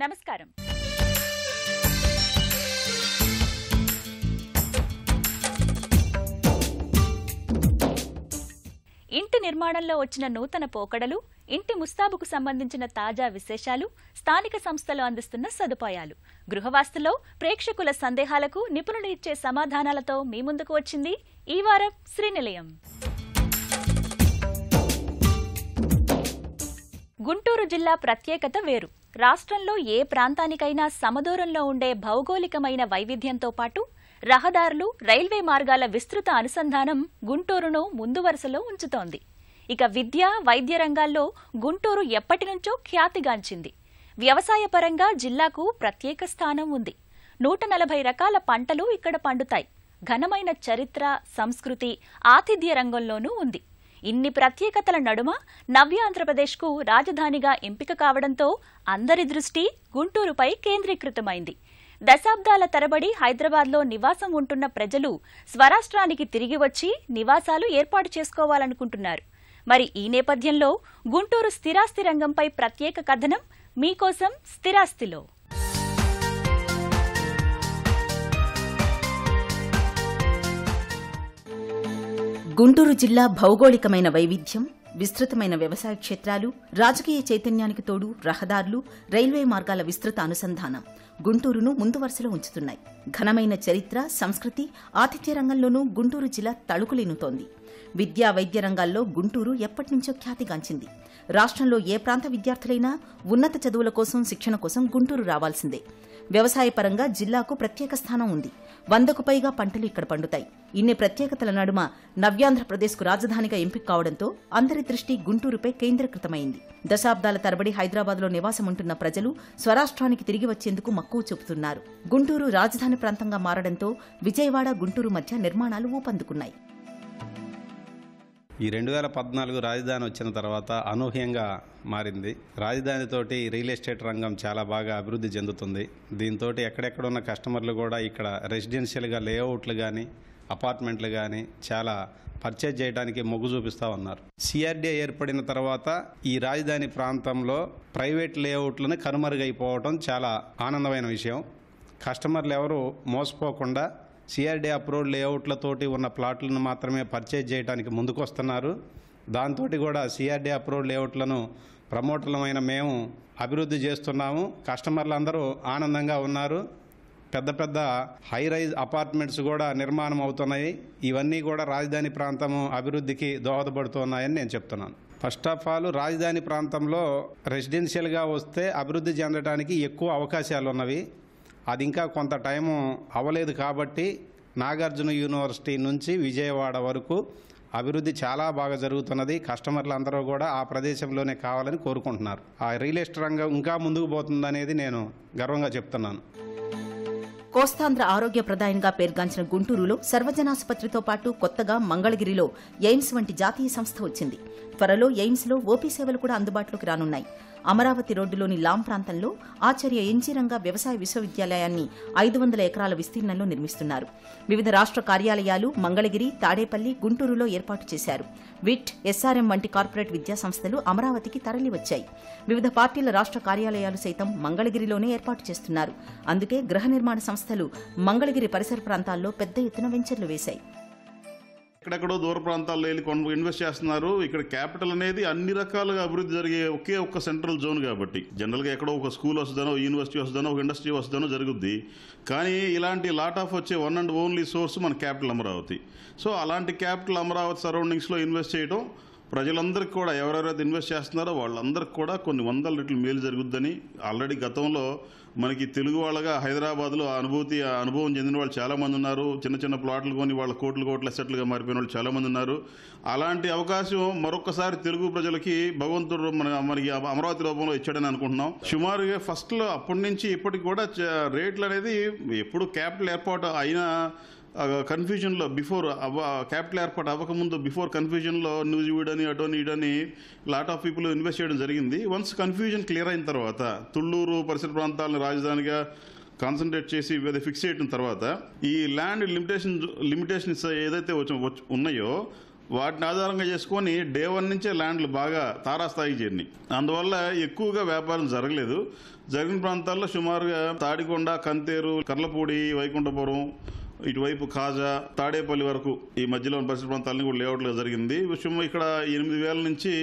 నమస్కారం. ఇంటి నిర్మాణంలో వచ్చిన నూతన పోకడలు, ఇంటి ముస్తాబుకు సంబంధించిన తాజా విశేషాలు, స్థానిక సంస్థలు అందిస్తున్న సదుపాయాలు, గృహవాస్తులో ప్రేక్షకుల సందేహాలకు నిపుణులు ఇచ్చే సమాధానాలతో మీ ముందుకు వచ్చింది ఈ వారం శ్రీనిలయం. గుంటూరు జిల్లా ప్రత్యేకత వేరు. రాష్ట్రంలో ఏ ప్రాంతానికైనా సమదూరంలో ఉండే భౌగోళికమైన వైవిధ్యంతో పాటు రహదారులు, రైల్వే మార్గాల విస్తృత అనుసంధానం గుంటూరును ముందు వరుసలో ఉంచుతోంది. ఇక విద్య, వైద్య రంగాల్లో గుంటూరు ఎప్పటినుంచో ఖ్యాతిగాంచింది. వ్యవసాయపరంగా జిల్లాకు ప్రత్యేక స్థానం ఉంది. 140 రకాల పంటలు ఇక్కడ పండుతాయి. ఘనమైన చరిత్ర, సంస్కృతి, ఆతిథ్య రంగంలోనూ ఉంది. ఇన్ని ప్రత్యేకతల నడుమ నవ్యాంధ్రప్రదేశ్కు రాజధానిగా ఎంపిక కావడంతో అందరి దృష్టి గుంటూరుపై కేంద్రీకృతమైంది. దశాబ్దాల తరబడి హైదరాబాద్లో నివాసం ఉంటున్న ప్రజలు స్వరాష్ట్రానికి తిరిగి వచ్చి నివాసాలు ఏర్పాటు చేసుకోవాలనుకుంటున్నారు. మరి ఈ నేపథ్యంలో గుంటూరు స్థిరాస్తి రంగంపై ప్రత్యేక కథనం మీకోసం స్థిరాస్తిలో. గుంటూరు జిల్లా భౌగోళికమైన వైవిధ్యం, విస్తృతమైన వ్యవసాయ క్షేత్రాలు, రాజకీయ చైతన్యానికి తోడు రహదారులు, రైల్వే మార్గాల విస్తృత అనుసంధానం గుంటూరును ముందు వరుసలో ఉంచుతున్నాయి. ఘనమైన చరిత్ర, సంస్కృతి, ఆతిథ్య రంగంలోనూ గుంటూరు జిల్లా తళుకులీనుతోంది. విద్యా, వైద్య రంగాల్లో గుంటూరు ఎప్పటినుంచో ఖ్యాతిగాంచింది. రాష్ట్రంలో ఏ ప్రాంత విద్యార్థులైనా ఉన్నత చదువుల కోసం, శిక్షణ కోసం గుంటూరు రావాల్సిందే. వ్యవసాయపరంగా జిల్లాకు ప్రత్యేక స్థానం ఉంది. 100కు పైగా పంటలు ఇక్కడ పండుతాయి. ఇన్ని ప్రత్యేకతల నడుమ నవ్యాంధ్రప్రదేశ్కు రాజధానిగా ఎంపిక కావడంతో అందరి దృష్టి గుంటూరుపై కేంద్రీకృతమైంది. దశాబ్దాల తరబడి హైదరాబాద్లో నివాసముంటున్న ప్రజలు స్వరాష్ట్రానికి తిరిగి వచ్చేందుకు మక్కువ చూపుతున్నారు. గుంటూరు రాజధాని ప్రాంతంగా మారడంతో విజయవాడ, గుంటూరు మధ్య నిర్మాణాలు ఊపందుకున్నాయి. ఈ 2014 రాజధాని వచ్చిన తర్వాత అనూహ్యంగా మారింది. రాజధానితోటి రియల్ ఎస్టేట్ రంగం చాలా బాగా అభివృద్ధి చెందుతుంది. దీంతో ఎక్కడెక్కడ ఉన్న కస్టమర్లు కూడా ఇక్కడ రెసిడెన్షియల్గా లేఅవుట్లు కానీ, అపార్ట్మెంట్లు కానీ చాలా పర్చేజ్ చేయడానికి మొగ్గు చూపిస్తూ ఉన్నారు. సిఆర్డీఏ ఏర్పడిన తర్వాత ఈ రాజధాని ప్రాంతంలో ప్రైవేట్ లేఅవుట్లను కనుమరుగైపోవడం చాలా ఆనందమైన విషయం. కస్టమర్లు ఎవరు మోసపోకుండా సిఆర్డీ అప్రూవ్డ్ లేఅవుట్లతోటి ఉన్న ప్లాట్లను మాత్రమే పర్చేజ్ చేయడానికి ముందుకొస్తున్నారు. దాంతో కూడా సిఆర్డీ అప్రూవ్డ్ లేఅవుట్లను ప్రమోటర్లమైన మేము అభివృద్ధి చేస్తున్నాము. కస్టమర్లు అందరూ ఆనందంగా ఉన్నారు. పెద్ద పెద్ద హై రైజ్ అపార్ట్మెంట్స్ కూడా నిర్మాణం అవుతున్నాయి. ఇవన్నీ కూడా రాజధాని ప్రాంతము అభివృద్ధికి దోహదపడుతున్నాయని నేను చెప్తున్నాను. ఫస్ట్ ఆఫ్ ఆల్ రాజధాని ప్రాంతంలో రెసిడెన్షియల్గా వస్తే అభివృద్ధి చెందడానికి ఎక్కువ అవకాశాలు ఉన్నవి. అది ఇంకా కొంత టైము అవ్వలేదు కాబట్టి నాగార్జున యూనివర్సిటీ నుంచి విజయవాడ వరకు అభివృద్ధి చాలా బాగా జరుగుతున్నది. కస్టమర్లు అందరూ కూడా ఆ ప్రదేశంలోనే కావాలని కోరుకుంటున్నారు. ఆ రియల్ ఎస్టేట్ రంగం ఇంకా ముందుకు పోతుందనేది నేను గర్వంగా చెప్తున్నాను. కోస్తాంధ్ర ఆరోగ్య ప్రదాయంగా పేర్గాంచిన గుంటూరులో సర్వజనాసుపత్రితో పాటు కొత్తగా మంగళగిరిలో ఎయిమ్స్ వంటి జాతీయ సంస్థ వచ్చింది. త్వరలో ఎయిమ్స్లో ఓపీ సేవలు కూడా అందుబాటులోకి రానున్నాయి. అమరావతి రోడ్డులోని లాం ప్రాంతంలో ఆచార్య ఎన్జీ రంగా వ్యవసాయ విశ్వవిద్యాలయాన్ని 500 ఎకరాల విస్తీర్ణంలో నిర్మిస్తున్నారు. వివిధ రాష్ట్ర కార్యాలయాలు మంగళగిరి, తాడేపల్లి, గుంటూరులో ఏర్పాటు చేశారు. విట్, ఎస్ఆర్ఎం వంటి కార్పొరేట్ విద్యా సంస్థలు అమరావతికి తరలివచ్చాయి. వివిధ పార్టీల రాష్ట్ర కార్యాలయాలు సైతం మంగళగిరిలోనే ఏర్పాటు చేస్తున్నారు. అందుకే గృహ నిర్మాణ సంస్థలు మంగళగిరి పరిసర ప్రాంతాల్లో పెద్ద ఎత్తున వెంచర్లు వేశాయి. ఎక్కడెక్కడో దూర ప్రాంతాల్లో వెళ్ళి ఇన్వెస్ట్ చేస్తున్నారు. ఇక్కడ క్యాపిటల్ అనేది అన్ని రకాలుగా అభివృద్ధి జరిగే ఒకే ఒక్క సెంట్రల్ జోన్ కాబట్టి జనరల్గా ఎక్కడో ఒక స్కూల్ వస్తుందనో, యూనివర్సిటీ వస్తుందనో, ఒక ఇండస్ట్రీ వస్తుందనో జరుగుద్ది. కానీ ఇలాంటి లాట్ ఆఫ్ వచ్చే వన్ అండ్ ఓన్లీ సోర్స్ మన క్యాపిటల్ అమరావతి. సో అలాంటి క్యాపిటల్ అమరావతి సరౌండింగ్స్లో ఇన్వెస్ట్ చేయడం ప్రజలందరికీ కూడా, ఎవరెవరైతే ఇన్వెస్ట్ చేస్తున్నారో వాళ్ళందరికీ కూడా కొన్ని వందల రెట్లు మేలు జరుగుద్దని ఆల్రెడీ గతంలో మనకి తెలుగు వాళ్ళగా హైదరాబాద్లో అనుభవం చెందిన వాళ్ళు చాలామంది ఉన్నారు. చిన్న చిన్న ప్లాట్లు కొని వాళ్ళ కోట్ల అసెట్లుగా మారిపోయిన వాళ్ళు చాలామంది ఉన్నారు. అలాంటి అవకాశం మరొకసారి తెలుగు ప్రజలకి భగవంతుడు మనకి అమరావతి రూపంలో ఇచ్చాడని అనుకుంటున్నాం. సుమారుగా ఫస్ట్లో అప్పటి నుంచి ఇప్పటికి కూడా రేట్లు అనేది ఎప్పుడు క్యాపిటల్ ఏర్పాటు అయినా కన్ఫ్యూజన్లో క్యాపిటల్ ఏర్పాటు అవ్వకముందు బిఫోర్ కన్ఫ్యూజన్లో న్యూజివీడ్ అటోని ఇటని లాట్ ఆఫ్ పీపుల్ ఇన్వెస్ట్ చేయడం జరిగింది. వన్స్ కన్ఫ్యూజన్ క్లియర్ అయిన తర్వాత తుళ్ళూరు పరిసర ప్రాంతాలను రాజధానిగా కాన్సన్ట్రేట్ చేసి ఫిక్స్ చేయడం తర్వాత ఈ ల్యాండ్ లిమిటేషన్స్ ఏదైతే ఉన్నాయో వాటిని ఆధారంగా చేసుకొని డే 1 నుంచే ల్యాండ్లు బాగా తారాస్థాయికి చేరినాయి. అందువల్ల ఎక్కువగా వ్యాపారం జరగలేదు. జరిగిన ప్రాంతాల్లో సుమారుగా తాడికొండ, కంతేరు, కర్లపూడి, వైకుంఠపురం, ఇటువైపు కాజా, తాడేపల్లి వరకు ఈ మధ్యలో పరిసర ప్రాంతాలని కూడా లేఅవుట్లో జరిగింది. ఇక్కడ 8,000 నుంచి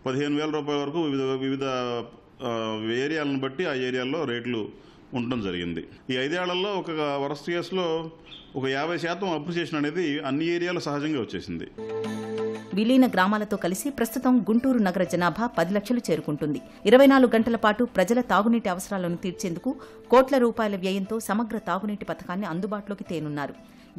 15,000 రూపాయల వరకు వివిధ ఏరియాలను బట్టి ఆ ఏరియాల్లో రేట్లు ఉండడం జరిగింది. ఈ 5 ఏళ్లలో ఒక వరస్ట్ కేసులో ఒక 50% అప్రిసియేషన్ అనేది అన్ని ఏరియాలో సహజంగా వచ్చేసింది. విలీన గ్రామాలతో కలిసి ప్రస్తుతం గుంటూరు నగర జనాభా 10 లక్షలు చేరుకుంటుంది. 24 గంటల పాటు ప్రజల తాగునీటి అవసరాలను తీర్చేందుకు కోట్ల రూపాయల వ్యయంతో సమగ్ర తాగునీటి పథకాన్ని అందుబాటులోకి తేనున్నారు.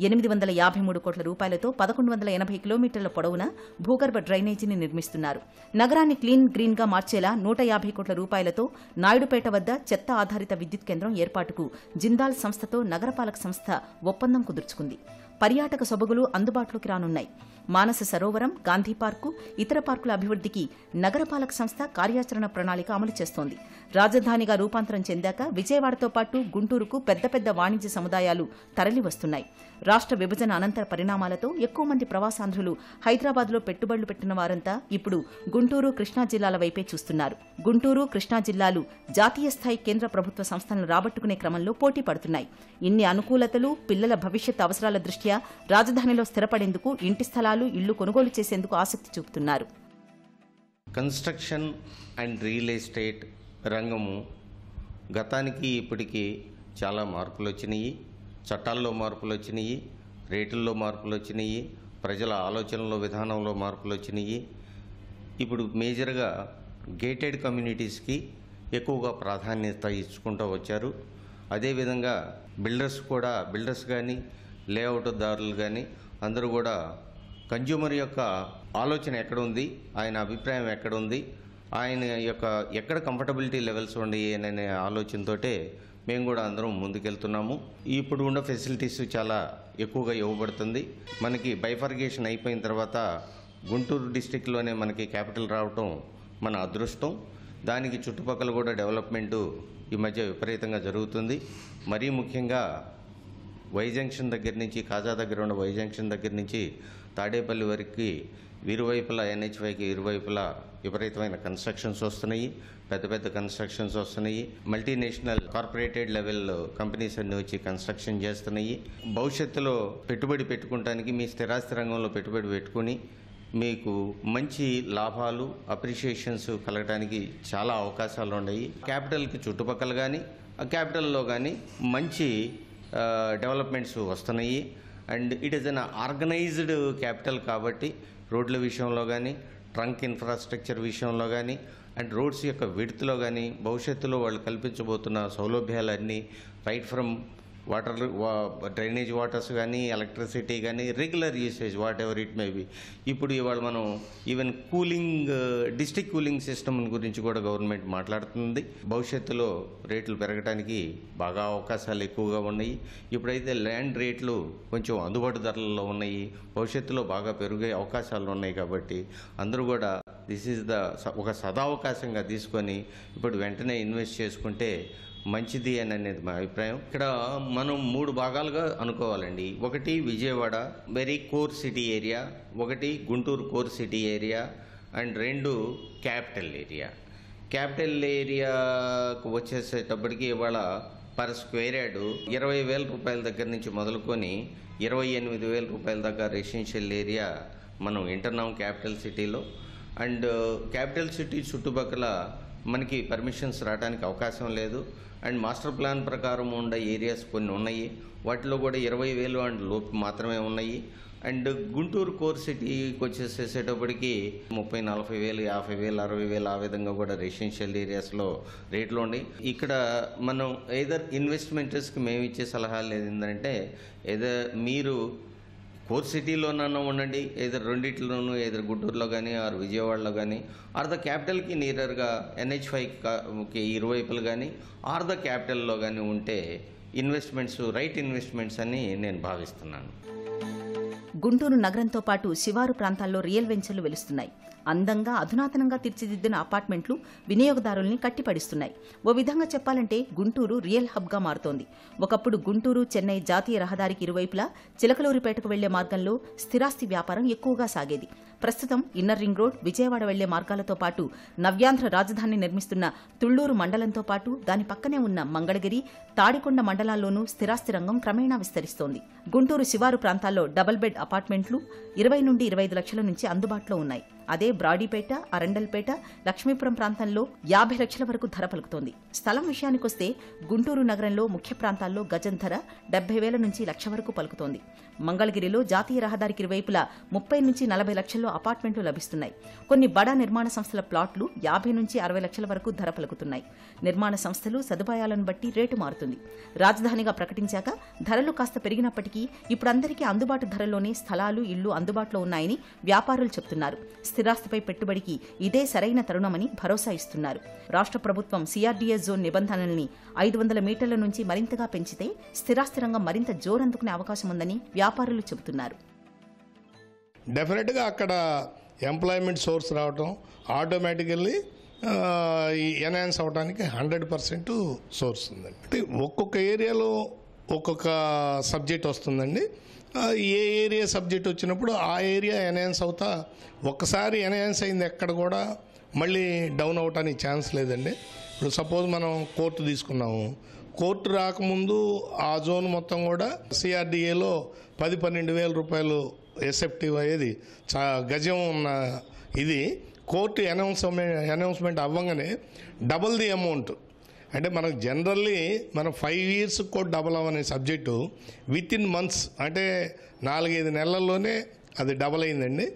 853 కోట్ల రూపాయలతో 1180 కిలోమీటర్ల పొడవున భూగర్భ డ్రైనేజీని నిర్మిస్తున్నారు. నగరాన్ని క్లీన్ గ్రీన్ గా మార్చేలా 150 కోట్ల రూపాయలతో నాయుడుపేట వద్ద చెత్త ఆధారిత విద్యుత్ కేంద్రం ఏర్పాటుకు జిందాల్ సంస్థతో నగరపాలక సంస్థ ఒప్పందం కుదుర్చుకుంది. పర్యాటక సొబగులు అందుబాటులోకి రానున్నాయి. మానస సరోవరం, గాంధీ పార్కు, ఇతర పార్కుల అభివృద్ధికి నగరపాలక సంస్థ కార్యాచరణ ప్రణాళిక అమలు చేస్తోంది. రాజధానిగా రూపాంతరం చెందాక విజయవాడతో పాటు గుంటూరుకు పెద్ద పెద్ద వాణిజ్య సముదాయాలు తరలివస్తున్నాయి. రాష్ట్ర విభజన అనంతర పరిణామాలతో ఎక్కువ మంది ప్రవాసాంధ్రులు హైదరాబాద్లో పెట్టుబడులు పెట్టిన వారంతా ఇప్పుడు గుంటూరు, కృష్ణా జిల్లాల వైపే చూస్తున్నారు. గుంటూరు, కృష్ణా జిల్లాలు జాతీయ స్థాయి కేంద్ర ప్రభుత్వ సంస్థలను రాబట్టుకునే క్రమంలో పోటీ పడుతున్నాయి. ఇన్ని అనుకూలతలు, పిల్లల భవిష్యత్ అవసరాల దృష్ట్యా రాజధానిలో స్థిరపడేందుకు ఇంటి స్థలాలు, ఇళ్లు కొనుగోలు చేసేందుకు ఆసక్తి చూపుతున్నారు. కన్స్ట్రక్షన్ అండ్ రియల్ ఎస్టేట్ రంగము గతానికి ఇప్పటికీ చాలా మార్పులు వచ్చినాయి. చట్టాల్లో మార్పులు వచ్చినాయి, రేటుల్లో మార్పులు వచ్చినాయి, ప్రజల ఆలోచనలో విధానంలో మార్పులు వచ్చినాయి. ఇప్పుడు మేజర్గా గేటెడ్ కమ్యూనిటీస్కి ఎక్కువగా ప్రాధాన్యత ఇచ్చుకుంటూ వచ్చారు. అదేవిధంగా బిల్డర్స్ కానీ లేఅవుట్దారులు కానీ అందరూ కూడా కన్జ్యూమర్ యొక్క ఆలోచన ఎక్కడ ఉంది, ఆయన అభిప్రాయం ఎక్కడ ఉంది, ఆయన యొక్క ఎక్కడ కంఫర్టబిలిటీ లెవెల్స్ ఉన్నాయి అనే ఆలోచనతోటే మేము కూడా అందరం ముందుకెళ్తున్నాము. ఇప్పుడు ఉన్న ఫెసిలిటీస్ చాలా ఎక్కువగా ఇవ్వబడుతుంది. మనకి బైఫర్గేషన్ అయిపోయిన తర్వాత గుంటూరు డిస్టిక్లోనే మనకి క్యాపిటల్ రావటం మన అదృష్టం. దానికి చుట్టుపక్కల కూడా డెవలప్మెంటు ఈ మధ్య విపరీతంగా జరుగుతుంది. మరీ ముఖ్యంగా వై జంక్షన్ దగ్గర నుంచి, కాజా దగ్గర ఉన్న వై జంక్షన్ దగ్గర నుంచి తాడేపల్లి వరకు ఇరువైపులా NH5కి ఇరువైపులా విపరీతమైన కన్స్ట్రక్షన్స్ వస్తున్నాయి, పెద్ద పెద్ద కన్స్ట్రక్షన్స్ వస్తున్నాయి. మల్టీనేషనల్ కార్పొరేటెడ్ లెవెల్ కంపెనీస్ అన్నీ వచ్చి కన్స్ట్రక్షన్ చేస్తున్నాయి. భవిష్యత్తులో పెట్టుబడి పెట్టుకోవడానికి, మీ స్థిరాస్తి రంగంలో పెట్టుబడి పెట్టుకుని మీకు మంచి లాభాలు, అప్రిషియేషన్స్ కలగడానికి చాలా అవకాశాలు ఉన్నాయి. క్యాపిటల్కి చుట్టుపక్కల కానీ క్యాపిటల్లో కానీ మంచి డెవలప్మెంట్స్ వస్తున్నాయి. And it is an organised capital కాబట్టి రోడ్ల విషయంలో కానీ, ట్రంక్ ఇన్ఫ్రాస్ట్రక్చర్ విషయంలో కానీ, అండ్ రోడ్స్ యొక్క విడ్త్లో కానీ భవిష్యత్తులో వాళ్ళు కల్పించబోతున్న సౌలభ్యాలన్నీ right from water, drainage waters కానీ, ఎలక్ట్రిసిటీ కానీ, regular usage whatever it may be. ఇప్పుడు ఇవాళ మనం ఈవెన్ డిస్ట్రిక్ట్ కూలింగ్ సిస్టమ్ గురించి కూడా గవర్నమెంట్ మాట్లాడుతుంది. భవిష్యత్తులో రేట్లు పెరగడానికి బాగా అవకాశాలు ఎక్కువగా ఉన్నాయి. ఇప్పుడైతే ల్యాండ్ రేట్లు కొంచెం అందుబాటు ధరలలో ఉన్నాయి, భవిష్యత్తులో బాగా పెరిగే అవకాశాలు ఉన్నాయి. కాబట్టి అందరూ కూడా దిస్ ఈజ్ ఒక సదావకాశంగా తీసుకొని ఇప్పుడు వెంటనే ఇన్వెస్ట్ చేసుకుంటే మంచిది అని అనేది మా అభిప్రాయం. ఇక్కడ మనం 3 భాగాలుగా అనుకోవాలండి. ఒకటి Vijayawada very core city area, ఒకటి Guntur core city area, and 2 capital area. Capital ఏరియాకు వచ్చేసేటప్పటికి ఇవాళ పర్ స్క్వేర్ యార్డ్ 20,000 రూపాయల దగ్గర నుంచి మొదలుకొని 28,000 రూపాయల దాకా రెసిడెన్షియల్ ఏరియా మనం వింటున్నాం క్యాపిటల్ సిటీలో. అండ్ క్యాపిటల్ సిటీ చుట్టుపక్కల మనకి పర్మిషన్స్ రావడానికి అవకాశం లేదు. అండ్ మాస్టర్ ప్లాన్ ప్రకారం ఉండే ఏరియాస్ కొన్ని ఉన్నాయి, వాటిలో కూడా 20,000 అండ్ లోపు మాత్రమే ఉన్నాయి. అండ్ గుంటూరు కోర్ సిటీకి వచ్చేసేటప్పటికి 30,000, 40,000, 50,000, 60,000 ఆ విధంగా కూడా రెసిడెన్షియల్ ఏరియాస్లో రేట్లు ఉన్నాయి. ఇక్కడ మనం ఏదర్ ఇన్వెస్ట్మెంటర్స్కి మేము ఇచ్చే సలహాలు ఏంటంటే, ఏదర్ మీరు కోర్ సిటీలోనన్నా ఉండండి, ఏదర్ రెండిట్లోనూ, ఏదర్ గుంటూరులో కానీ ఆర్ విజయవాడలో కానీ, ఆర్ ద క్యాపిటల్కి నియరర్గా NH5కి ఇరువైపులు కానీ ఆర్ ద క్యాపిటల్లో కానీ ఉంటే రైట్ ఇన్వెస్ట్మెంట్స్ అని నేను భావిస్తున్నాను. గుంటూరు నగరంతో పాటు శివారు ప్రాంతాల్లో రియల్ వెంచర్లు వెలుస్తున్నాయి. అందంగా అధునాతనంగా తీర్చిదిద్దిన అపార్ట్మెంట్లు వినియోగదారుల్ని కట్టిపడిస్తున్నాయి. ఓ విధంగా చెప్పాలంటే గుంటూరు రియల్ హబ్గా మారుతోంది. ఒకప్పుడు గుంటూరు చెన్నై జాతీయ రహదారికి ఇరువైపులా చిలకలూరిపేటకు వెళ్లే మార్గంలో స్థిరాస్తి వ్యాపారం ఎక్కువగా సాగేది. ప్రస్తుతం ఇన్నర్ రింగ్ రోడ్, విజయవాడ వెళ్లే మార్గాలతో పాటు నవ్యాంధ్ర రాజధాని నిర్మిస్తున్న తుళ్లూరు మండలంతో పాటు దాని పక్కనే ఉన్న మంగళగిరి, తాడికొండ మండలాల్లోనూ స్థిరాస్తి రంగం క్రమేణా విస్తరిస్తోంది. గుంటూరు శివారు ప్రాంతాల్లో డబుల్ బెడ్ అపార్ట్మెంట్లు 20 నుండి 25 లక్షల నుంచి అందుబాటులో ఉన్నాయి. అదే బ్రాడీపేట, అరండల్పేట, లక్ష్మీపురం ప్రాంతంలో 50 లక్షల వరకు ధర పలుకుతోంది. స్థలం విషయానికొస్తే గుంటూరు నగరంలో ముఖ్య ప్రాంతాల్లో గజం ధర 70,000 నుంచి 1,00,000 వరకు పలుకుతోంది. మంగళగిరిలో జాతీయ రహదారికి ఇరువైపులా 30 నుంచి 40 లక్షల్లో అపార్ట్మెంట్లు లభిస్తున్నాయి. కొన్ని బడా నిర్మాణ సంస్థల ప్లాట్లు 50 నుంచి 60 లక్షల వరకు ధర పలుకుతున్నాయి. నిర్మాణ సంస్థలు సదుపాయాలను బట్టి రేటు మారుతుంది. రాజధానిగా ప్రకటించాక ధరలు కాస్త పెరిగినప్పటికీ ఇప్పుడందరికీ అందుబాటు ధరల్లోనే స్థలాలు, ఇళ్లు అందుబాటులో ఉన్నాయని వ్యాపారులు చెబుతున్నారు. స్థిరాస్తిపై పెట్టుబడికి ఇదే సరైన తరుణమని భరోసా ఇస్తున్నారు. రాష్ట్ర ప్రభుత్వం సిఆర్డీఎస్ జోన్ నిబంధనల్ని 500 మీటర్ల నుంచి మరింతగా పెంచితే స్థిరాస్తి రంగం మరింత జోరందుకునే అవకాశం ఉందని వ్యాపారులు చెబుతున్నారు. డెఫినెట్గా అక్కడ ఎంప్లాయ్మెంట్ సోర్స్ రావటం ఆటోమేటికల్లీ ఎన్హాన్స్ అవడానికి 100% సోర్స్ ఉందండి. అంటే ఒక్కొక్క ఏరియాలో ఒక్కొక్క సబ్జెక్ట్ వస్తుందండి. ఏ ఏరియా సబ్జెక్ట్ వచ్చినప్పుడు ఆ ఏరియా ఎన్హాన్స్ అవుతా ఒక్కసారి ఎన్హాన్స్ అయింది ఎక్కడ కూడా మళ్ళీ డౌన్ అవటానికి ఛాన్స్ లేదండి. ఇప్పుడు సపోజ్ మనం కోర్టు తీసుకున్నాము, కోర్టు రాకముందు ఆ జోన్ మొత్తం కూడా సిఆర్డీఏలో 10-12 వేల రూపాయలు ఎసెప్టివ్ అయ్యేది గజం ఉన్న ఇది కోర్టు అనౌన్స్మెంట్ అవ్వగానే డబుల్ ది అమౌంట్. అంటే మనకు జనరల్లీ మనం 5 years కూడా డబుల్ అవ్వనే సబ్జెక్టు విత్ ఇన్ మంత్స్ అంటే 4-5 నెలల్లోనే అది డబుల్ అయిందండి.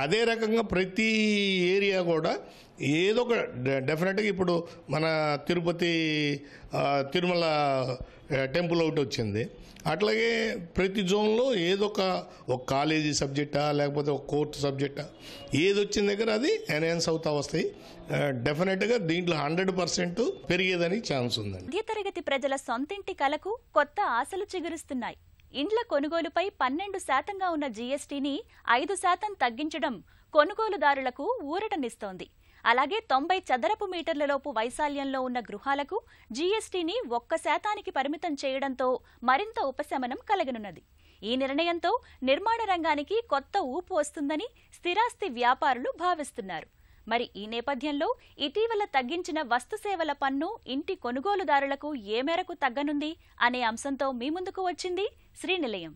అదే రకంగా ప్రతి ఏరియా కూడా ఏదో ఒక డెఫినెట్గా ఇప్పుడు మన తిరుపతి తిరుమల టెంపుల్ ఒకటి వచ్చింది. అట్లాగే ప్రతి జోన్లో ఏదో ఒక కాలేజీ సబ్జెక్టా లేకపోతే ఒక కోర్టు సబ్జెక్టా ఏది వచ్చిన దగ్గర అది ఎన్హాన్స్ అవుతా వస్తాయి. డెఫినెట్గా దీంట్లో 100% పెరిగేదని ఛాన్స్ ఉందండి. మధ్యతరగతి ప్రజల సొంతింటి కలకు కొత్త ఆశలు చిగురుస్తున్నాయి. ఇండ్ల కొనుగోలుపై 12% ఉన్న జీఎస్టీని 5% తగ్గించడం కొనుగోలుదారులకు ఊరటనిస్తోంది. అలాగే 90 చదరపు మీటర్లలోపు వైశాల్యంలో ఉన్న గృహాలకు జీఎస్టీని 1% పరిమితం చేయడంతో మరింత ఉపశమనం కలగనున్నది. ఈ నిర్ణయంతో నిర్మాణ రంగానికి కొత్త ఊపు వస్తుందని స్థిరాస్తి వ్యాపారులు భావిస్తున్నారు. మరి ఈ నేపథ్యంలో ఇటీవల తగ్గించిన వస్తుసేవల పన్ను ఇంటి కొనుగోలుదారులకు ఏ మేరకు తగ్గనుంది అనే అంశంతో మీ ముందుకు వచ్చింది శ్రీనిలయం.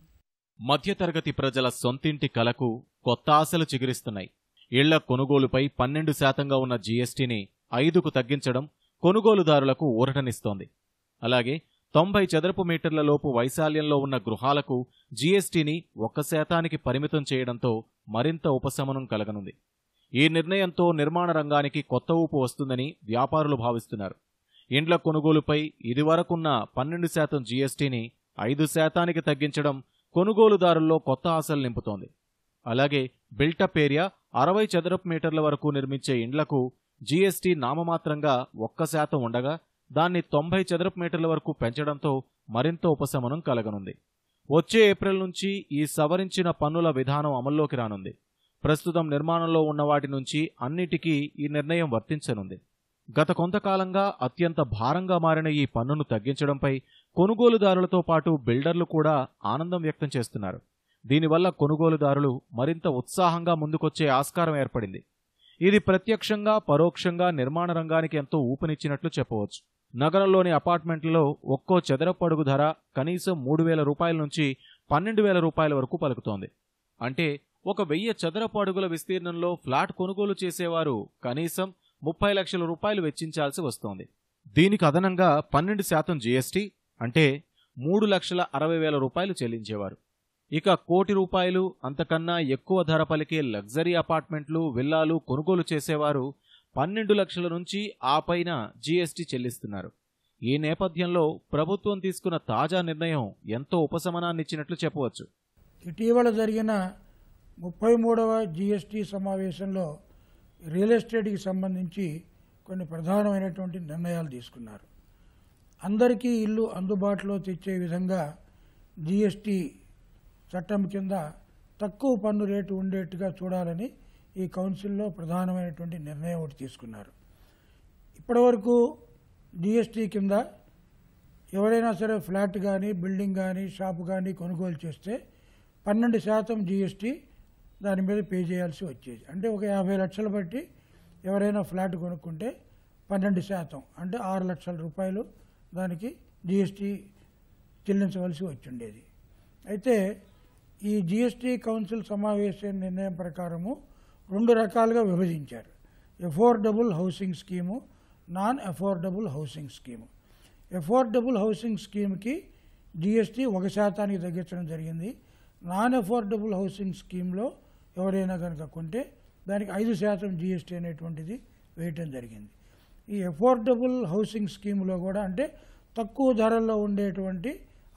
మధ్యతరగతి ప్రజల సొంతింటి కలకు కొత్త ఆశలు చిగురిస్తున్నాయి. ఇళ్ల కొనుగోలుపై 12% ఉన్న జీఎస్టీని 5కు తగ్గించడం కొనుగోలుదారులకు ఊరటనిస్తోంది. అలాగే 90 చదరపు మీటర్ల లోపు వైశాల్యంలో ఉన్న గృహాలకు జీఎస్టీని 1% పరిమితం చేయడంతో మరింత ఉపశమనం కలగనుంది. ఈ నిర్ణయంతో నిర్మాణ రంగానికి కొత్త ఊపు వస్తుందని వ్యాపారులు భావిస్తున్నారు. ఇండ్ల కొనుగోలుపై ఇదివరకున్న 12% జీఎస్టీని 5% తగ్గించడం కొనుగోలుదారుల్లో కొత్త ఆశలు నింపుతోంది. అలాగే బిల్టప్ ఏరియా 60 చదరపు మీటర్ల వరకు నిర్మించే ఇండ్లకు జీఎస్టీ నామమాత్రంగా 1% ఉండగా దాన్ని 90 చదరపు మీటర్ల వరకు పెంచడంతో మరింత ఉపశమనం కలగనుంది. వచ్చే ఏప్రిల్ నుంచి ఈ సవరించిన పన్నుల విధానం అమల్లోకి రానుంది. ప్రస్తుతం నిర్మాణంలో ఉన్న వాటి నుంచి అన్నిటికీ ఈ నిర్ణయం వర్తించనుంది. గత కొంతకాలంగా అత్యంత భారంగా మారిన ఈ పన్నును తగ్గించడంపై కొనుగోలుదారులతో పాటు బిల్డర్లు కూడా ఆనందం వ్యక్తం చేస్తున్నారు. దీనివల్ల కొనుగోలుదారులు మరింత ఉత్సాహంగా ముందుకొచ్చే ఆస్కారం ఏర్పడింది. ఇది ప్రత్యక్షంగా పరోక్షంగా నిర్మాణ రంగానికి ఎంతో ఊపునిచ్చినట్లు చెప్పవచ్చు. నగరంలోని అపార్ట్మెంట్లలో ఒక్కో చదరపు అడుగు ధర కనీసం 3,000 రూపాయల నుంచి 12,000 రూపాయల వరకు పలుకుతోంది. అంటే 1,000 చదరపు అడుగుల విస్తీర్ణంలో ఫ్లాట్ కొనుగోలు చేసేవారు కనీసం 30 లక్షల రూపాయలు వెచ్చించాల్సి వస్తోంది. దీనికి అదనంగా 12% జీఎస్టీ అంటే 3,60,000 రూపాయలు చెల్లించేవారు. ఇక 1 కోటి రూపాయలు అంతకన్నా ఎక్కువ ధర పలికే లగ్జరీ అపార్ట్మెంట్లు, విల్లాలు కొనుగోలు చేసేవారు 12 లక్షల నుంచి ఆ పైన జీఎస్టీ చెల్లిస్తున్నారు. ఈ నేపథ్యంలో ప్రభుత్వం తీసుకున్న తాజా నిర్ణయం ఎంతో ఉపశమనాన్నిచ్చినట్లు చెప్పవచ్చు. ఇటీవల జరిగిన 33వ జీఎస్టీ సమావేశంలో రియల్ ఎస్టేట్కి సంబంధించి కొన్ని ప్రధానమైనటువంటి నిర్ణయాలు తీసుకున్నారు. అందరికీ ఇల్లు అందుబాటులో తెచ్చే విధంగా జీఎస్టీ చట్టం కింద తక్కువ పన్ను రేటు ఉండేట్టుగా చూడాలని ఈ కౌన్సిల్లో ప్రధానమైనటువంటి నిర్ణయం ఒకటి తీసుకున్నారు. ఇప్పటివరకు జిఎస్టీ కింద ఎవరైనా సరే ఫ్లాట్ కానీ బిల్డింగ్ కానీ షాపు కానీ కొనుగోలు చేస్తే 12% జిఎస్టీ దాని మీద పే చేయాల్సి వచ్చేది. అంటే ఒక 50 లక్షలు బట్టి ఎవరైనా ఫ్లాట్ కొనుక్కుంటే 12% అంటే 6 లక్షల రూపాయలు దానికి జిఎస్టీ చెల్లించవలసి వచ్చిండేది. అయితే ఈ జిఎస్టీ కౌన్సిల్ సమావేశం నిర్ణయం ప్రకారము 2 రకాలుగా విభజించారు. Affordable housing scheme, non affordable housing scheme. Affordable housing స్కీమ్కి జిఎస్టీ 1% తగ్గించడం జరిగింది. నాన్ అఫోర్డబుల్ హౌసింగ్ స్కీమ్లో ఎవరైనా కనుక కొంటే దానికి 5% జిఎస్టీ అనేటువంటిది వేయటం జరిగింది. ఈ అఫోర్డబుల్ హౌసింగ్ స్కీమ్లో కూడా అంటే తక్కువ ధరల్లో ఉండేటువంటి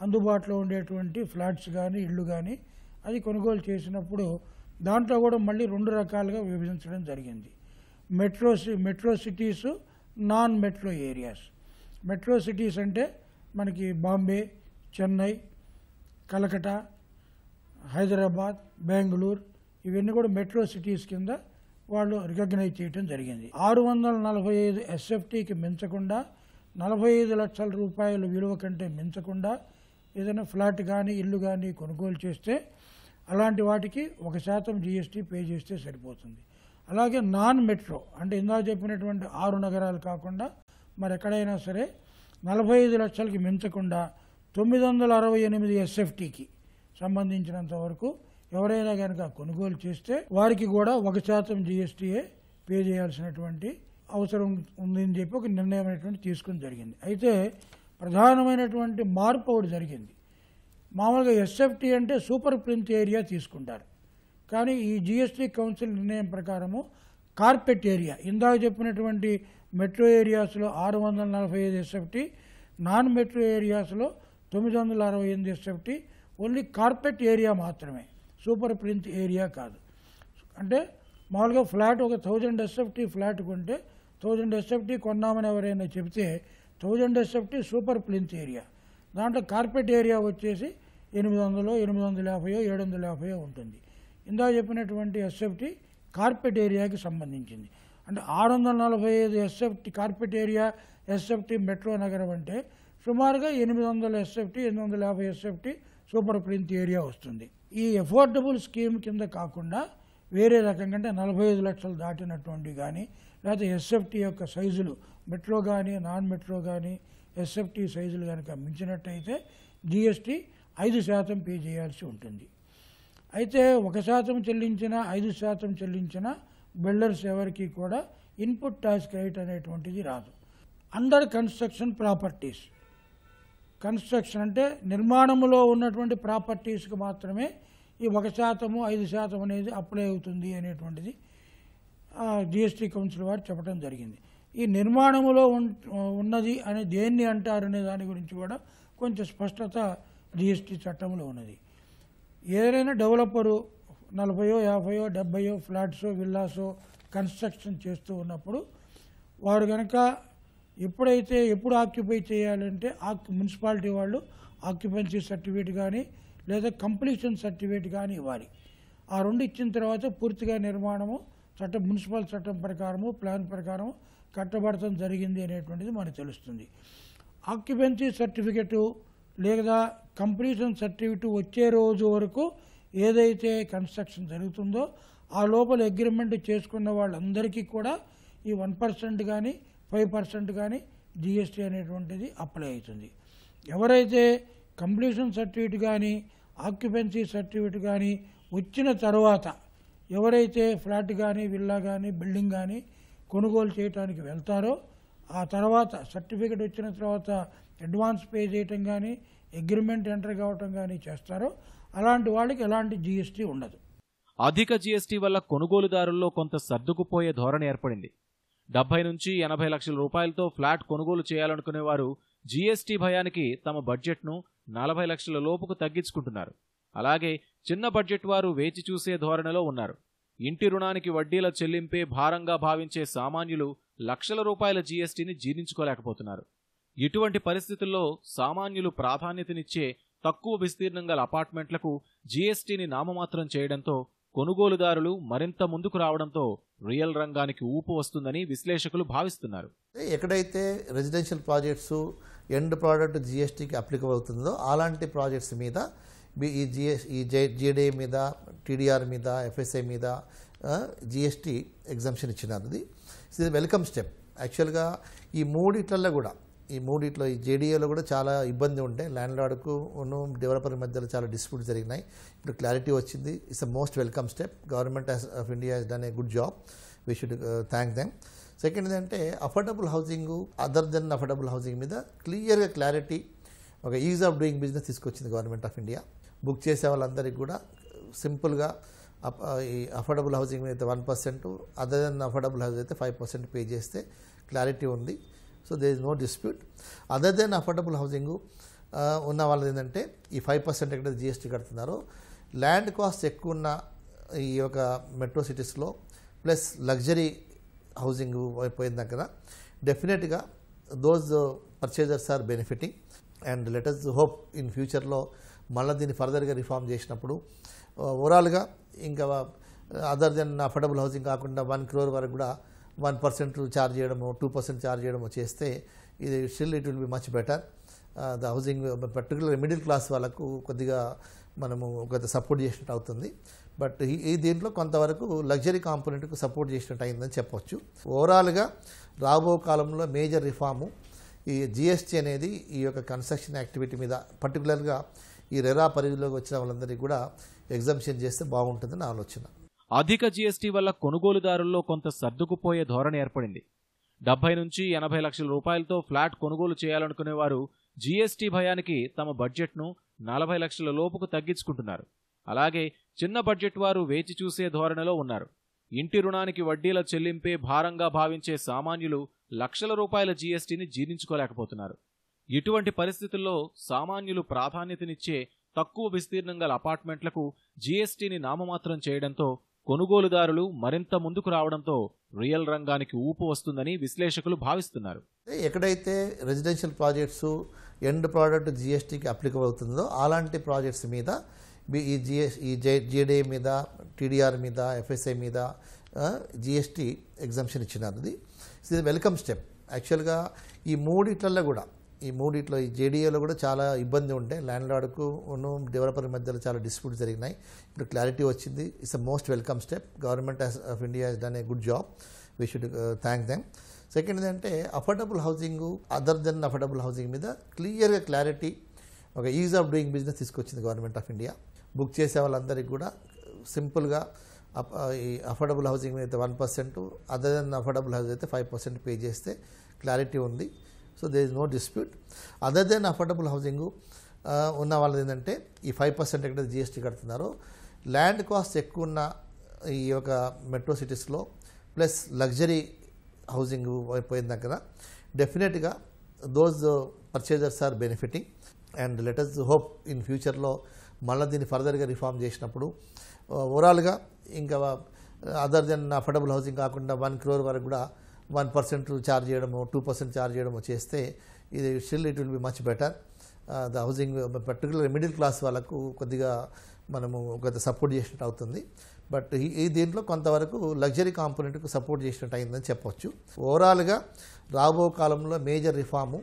అందుబాటులో ఉండేటువంటి ఫ్లాట్స్ కానీ ఇళ్ళు కానీ అది కొనుగోలు చేసినప్పుడు దాంట్లో కూడా మళ్ళీ 2 రకాలుగా విభజించడం జరిగింది. Metro cities, non metro areas. Metro cities అంటే మనకి బాంబే, చెన్నై, కలకటా, హైదరాబాద్, బెంగళూరు ఇవన్నీ కూడా మెట్రో సిటీస్ కింద వాళ్ళు రికగ్నైజ్ చేయడం జరిగింది. 645 ఎస్ఎఫ్టీకి మించకుండా 45 లక్షల రూపాయల విలువ కంటే మించకుండా ఏదైనా ఫ్లాట్ కానీ ఇల్లు కానీ కొనుగోలు చేస్తే అలాంటి వాటికి 1% జిఎస్టీ పే చేస్తే సరిపోతుంది. అలాగే నాన్ మెట్రో అంటే ఇందాక చెప్పినటువంటి 6 నగరాలు కాకుండా మరి ఎక్కడైనా సరే 45 లక్షలకి మించకుండా 968 ఎస్ఎఫ్టీకి సంబంధించినంత వరకు ఎవరైనా కనుక కొనుగోలు చేస్తే వారికి కూడా 1% జిఎస్టీయే పే చేయాల్సినటువంటి అవసరం ఉందని చెప్పి ఒక నిర్ణయం అనేటువంటి తీసుకుని జరిగింది. అయితే ప్రధానమైనటువంటి మార్పు ఒకటి జరిగింది. మామూలుగా ఎస్ఎఫ్టీ అంటే సూపర్ ప్లింత్ ఏరియా తీసుకుంటారు. కానీ ఈ జిఎస్టీ కౌన్సిల్ నిర్ణయం ప్రకారము కార్పెట్ ఏరియా ఇందాక చెప్పినటువంటి మెట్రో ఏరియాస్లో 645 ఎస్ఎఫ్టీ, నాన్ మెట్రో ఏరియాస్లో 968 ఎస్ఎఫ్టీ, ఓన్లీ కార్పెట్ ఏరియా మాత్రమే, సూపర్ ప్లింత్ ఏరియా కాదు. అంటే మామూలుగా ఫ్లాట్ ఒక 1000 ఎస్ఎఫ్టీ ఫ్లాట్ కొంటే 1000 ఎస్ఎఫ్టీ కొన్నామని ఎవరైనా చెబితే 1000 ఎస్ఎఫ్టీ సూపర్ ప్లింత్ ఏరియా, దాంట్లో కార్పెట్ ఏరియా వచ్చేసి 800, 850, 750 ఉంటుంది. ఇందాక చెప్పినటువంటి ఎస్ఎఫ్టీ కార్పెట్ ఏరియాకి సంబంధించింది. అంటే 645 SFT carpet area SFT metro నగరం అంటే సుమారుగా 800 SFT, 850 SFT super plinth area వస్తుంది. ఈ అఫోర్డబుల్ స్కీమ్ కింద కాకుండా వేరే రకంగా అంటే 45 లక్షలు దాటినటువంటి కానీ లేకపోతే ఎస్ఎఫ్టీ యొక్క సైజులు మెట్రో కానీ నాన్ మెట్రో కానీ ఎస్ఎఫ్టీ సైజులు కనుక మించినట్టయితే జిఎస్టీ 5% పే చేయాల్సి ఉంటుంది. అయితే 1% చెల్లించిన 5% చెల్లించిన బిల్డర్స్ ఎవరికి కూడా ఇన్పుట్ ట్యాక్స్ క్రెడిట్ అనేటువంటిది రాదు. అండర్ కన్స్ట్రక్షన్ ప్రాపర్టీస్, కన్స్ట్రక్షన్ అంటే నిర్మాణంలో ఉన్నటువంటి ప్రాపర్టీస్కి మాత్రమే ఈ 1%, 5% అనేది అప్లై అవుతుంది అనేటువంటిది జిఎస్టీ కౌన్సిల్ వారు చెప్పడం జరిగింది. ఈ నిర్మాణంలో ఉన్నది అని దేన్ని అంటారు అనే దాని గురించి కూడా కొంచెం స్పష్టత జిఎస్టీ చట్టంలో ఉన్నది. ఏదైనా డెవలపరు 40, 50, 70 ఫ్లాట్సో విల్లాసో కన్స్ట్రక్షన్ చేస్తూ ఉన్నప్పుడు వారు కనుక ఎప్పుడు ఆక్యుపై చేయాలంటే మున్సిపాలిటీ వాళ్ళు ఆక్యుపెన్సీ సర్టిఫికేట్ కానీ లేదా కంప్లీషన్ సర్టిఫికేట్ కానీ ఇవ్వాలి. ఆ 2 ఇచ్చిన తర్వాత పూర్తిగా నిర్మాణము మున్సిపల్ చట్టం ప్రకారము ప్లాన్ ప్రకారం కట్టబడటం జరిగింది అనేటువంటిది మనకు తెలుస్తుంది. ఆక్యుపెన్సీ సర్టిఫికెటు లేదా కంప్లీషన్ సర్టిఫికెట్ వచ్చే రోజు వరకు ఏదైతే కన్స్ట్రక్షన్ జరుగుతుందో ఆ లోపల అగ్రిమెంట్ చేసుకున్న వాళ్ళందరికీ కూడా ఈ 1% కానీ 5% కానీ జిఎస్టీ అనేటువంటిది అప్లై అవుతుంది. ఎవరైతే కంప్లీషన్ సర్టిఫికేట్ కానీ ఆక్యుపెన్సీ సర్టిఫికేట్ కానీ వచ్చిన తర్వాత ఎవరైతే ఫ్లాట్ కానీ విల్లా కానీ బిల్డింగ్ కానీ కొనుగోలు చేయడానికి వెళ్తారో ఆ తర్వాత సర్టిఫికేట్ వచ్చిన తర్వాత అడ్వాన్స్ పే చేయటం కానీ అగ్రిమెంట్ ఎంటర్ కావటం కానీ చేస్తారో అలాంటి వాళ్ళకి ఎలాంటి జిఎస్టీ ఉండదు. అధిక జిఎస్టీ వల్ల కొనుగోలుదారుల్లో కొంత సర్దుకుపోయే ధోరణి ఏర్పడింది. 70 నుంచి 80 లక్షల రూపాయలతో ఫ్లాట్ కొనుగోలు చేయాలనుకునేవారు జీఎస్టీ భయానికి తమ బడ్జెట్ను 40 లక్షల లోపుకు తగ్గించుకుంటున్నారు. అలాగే చిన్న బడ్జెట్ వారు వేచి చూసే ధోరణిలో ఉన్నారు. ఇంటి రుణానికి వడ్డీల చెల్లింపే భారంగా భావించే సామాన్యులు లక్షల రూపాయల జీఎస్టీని జీర్ణించుకోలేకపోతున్నారు. ఇటువంటి పరిస్థితుల్లో సామాన్యులు ప్రాధాన్యతనిచ్చే తక్కువ విస్తీర్ణం గల అపార్ట్మెంట్లకు జీఎస్టీని నామమాత్రం చేయడంతో కొనుగోలుదారులు మరింత ముందుకు రావడంతో రియల్ రంగానికి ఊపు వస్తుందని విశ్లేషకులు భావిస్తున్నారు. ఎక్కడైతే రెసిడెన్షియల్ ప్రాజెక్ట్స్ ఎండ్ ప్రోడక్ట్ జీఎస్టీకి అప్లికబుల్ అవుతుందో అలాంటి ప్రాజెక్ట్స్ మీద ఈ జీడీ మీద, టీడీఆర్ మీద, ఎఫ్ఎస్ఐ మీద జీఎస్టీ ఎగ్జంప్షన్ ఇచ్చినారు. ఇది వెల్కమ్ స్టెప్. యాక్చువల్గా ఈ మూడిట్లో ఈ జేడీఏలో కూడా చాలా ఇబ్బంది ఉంటే ల్యాండ్ లార్డ్కు డెవలపర్ మధ్యలో చాలా డిస్ప్యూట్స్ జరిగినాయి. ఇప్పుడు క్లారిటీ వచ్చింది. It's a most welcome step. Government of India has done a good job. We should thank them. Second ఏంటంటే affordable housing, other than affordable housing మీద క్లియర్గా క్లారిటీ, ఒక ఈజ్ ఆఫ్ డూయింగ్ బిజినెస్ తీసుకొచ్చింది government of India. Book చేసే వాళ్ళందరికీ కూడా సింపుల్గా ఈ అఫోర్డబుల్ హౌసింగ్ అయితే 1%, అదర్ దెన్ అఫోర్డబుల్ హౌస్ అయితే 5% పే చేస్తే క్లారిటీ ఉంది. So there is no dispute. Other than affordable housing ఉన్న వాళ్ళది ఏంటంటే ఈ 5% ఎక్కడైతే జీఎస్టీ కడుతున్నారో, ల్యాండ్ కాస్ట్ ఎక్కువ ఉన్న ఈ యొక్క మెట్రో సిటీస్లో ప్లస్ లగ్జరీ హౌసింగ్ అయిపోయిన దగ్గర డెఫినెట్గా those purchasers are benefiting. And let us hope in ఫ్యూచర్లో మళ్ళీ దీన్ని ఫర్దర్గా రిఫార్మ్ చేసినప్పుడు ఓవరాల్గా ఇంకా అదర్ దెన్ అఫోర్డబుల్ హౌసింగ్ కాకుండా 1 crore వరకు కూడా 1% ఛార్జ్ చేయడము, 2% ఛార్జ్ చేయడము చేస్తే ఇది still it will be much better. The housing particular middle class వాళ్ళకు కొద్దిగా మనము ఒక సపోర్ట్ చేసినట్టు అవుతుంది. బట్ ఈ దీంట్లో కొంతవరకు లగ్జరీ కాంపోనెంట్కు సపోర్ట్ చేసినట్టు అయిందని చెప్పొచ్చు. ఓవరాల్గా రాబో కాలంలో మేజర్ రిఫార్ము ఈ జీఎస్టీ అనేది ఈ యొక్క కన్స్ట్రక్షన్ యాక్టివిటీ మీద, పర్టికులర్గా ఈ రెరా పరిధిలోకి వచ్చిన వాళ్ళందరికీ కూడా ఎగ్జంప్షన్ చేస్తే బాగుంటుందని ఆలోచన. అధిక జీఎస్టీ వల్ల కొనుగోలుదారుల్లో కొంత సర్దుకుపోయే ధోరణి ఏర్పడింది. 70 నుంచి 80 లక్షల రూపాయలతో ఫ్లాట్ కొనుగోలు చేయాలనుకునేవారు జీఎస్టీ భయానికి తమ బడ్జెట్ను 40 లక్షల లోపుకు తగ్గించుకుంటున్నారు. అలాగే చిన్న బడ్జెట్ వారు వేచి చూసే ధోరణిలో ఉన్నారు. ఇంటి రుణానికి వడ్డీల చెల్లింపే భారంగా భావించే సామాన్యులు లక్షల రూపాయల జీఎస్టీని జీర్ణించుకోలేకపోతున్నారు. ఇటువంటి పరిస్థితుల్లో సామాన్యులు ప్రాధాన్యతనిచ్చే తక్కువ విస్తీర్ణం గల అపార్ట్మెంట్లకు జీఎస్టీని నామమాత్రం చేయడంతో కొనుగోలుదారులు మరింత ముందుకు రావడంతో రియల్ రంగానికి ఊపు వస్తుందని విశ్లేషకులు భావిస్తున్నారు. ఎక్కడైతే రెసిడెన్షియల్ ప్రాజెక్ట్స్ ఎండ్ ప్రోడక్ట్ జీఎస్టీకి అప్లికబుల్ అవుతుందో అలాంటి ప్రాజెక్ట్స్ మీద ఈ జీడీ మీద, టీడీఆర్ మీద, ఎఫ్ఎస్ఐ మీద జీఎస్టీ ఎగ్జంప్షన్ ఇచ్చినారు. ఇది వెల్కమ్ స్టెప్. యాక్చువల్గా ఈ మూడిట్లో ఈ జేడీఏలో కూడా చాలా ఇబ్బంది ఉంటే ల్యాండ్ లార్డ్కు డెవలపర్ మధ్యలో చాలా డిస్ప్యూట్స్ జరిగినాయి. ఇప్పుడు క్లారిటీ వచ్చింది. It's a most welcome step. Government of India has done a good job. We should thank them. Second ఏంటంటే affordable housing, other than affordable housing మీద క్లియర్గా క్లారిటీ, ఒక ఈజ్ ఆఫ్ డూయింగ్ బిజినెస్ తీసుకొచ్చింది government of India. Book చేసే వాళ్ళందరికీ కూడా సింపుల్గా ఈ అఫోర్డబుల్ హౌసింగ్ అయితే 1%, అదర్ దెన్ అఫోర్డబుల్ హౌస్ అయితే 5% పే చేస్తే క్లారిటీ ఉంది. So there is no dispute. Other than affordable housing ఉన్న వాళ్ళది ఏంటంటే ఈ 5% ఎక్కడైతే జీఎస్టీ కడుతున్నారో, ల్యాండ్ కాస్ట్ ఎక్కువ ఉన్న ఈ యొక్క మెట్రో సిటీస్లో ప్లస్ లగ్జరీ హౌసింగ్ అయిపోయిన దగ్గర డెఫినెట్గా those purchasers are benefiting. And let us hope in ఫ్యూచర్లో మళ్ళీ దీన్ని ఫర్దర్గా రిఫార్మ్ చేసినప్పుడు ఓవరాల్గా ఇంకా అదర్ దెన్ అఫోర్డబుల్ హౌసింగ్ కాకుండా 1 crore వరకు కూడా 1% ఛార్జ్ చేయడము, 2% ఛార్జ్ చేయడము చేస్తే ఇది still it will be much better. The housing particular middle class వాళ్ళకు కొద్దిగా మనము ఒక సపోర్ట్ చేసినట్టు అవుతుంది. బట్ ఈ దీంట్లో కొంతవరకు లగ్జరీ కాంపోనెంట్కు సపోర్ట్ చేసినట్టు అయిందని చెప్పొచ్చు. ఓవరాల్గా రాబో కాలంలో మేజర్ రిఫార్ము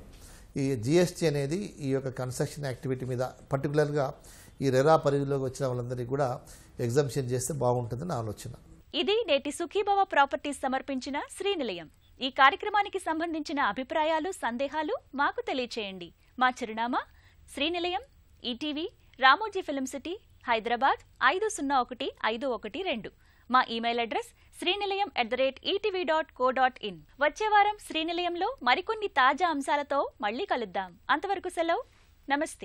ఈ జీఎస్టీ అనేది ఈ యొక్క కన్స్ట్రక్షన్ యాక్టివిటీ మీద, పర్టికులర్గా ఈ రెరా పరిధిలోకి వచ్చిన వాళ్ళందరికీ కూడా ఎగ్జంప్షన్ చేస్తే బాగుంటుందని ఆలోచన. ఇది నేటి సుఖీభవ ప్రాపర్టీస్ సమర్పించిన శ్రీనిలయం. ఈ కార్యక్రమానికి సంబంధించిన అభిప్రాయాలు, సందేహాలు మాకు తెలియచేయండి. మా చిరునామా Srinilayam, ETV, Ramoji film city, Hyderabad 501512. మా ఇమెయిల్ అడ్రస్ srinilayam@etv.co.in. వచ్చే వారం శ్రీనిలయంలో మరికొన్ని తాజా అంశాలతో మళ్ళీ కలుద్దాం. అంతవరకు సెలవు. నమస్తే.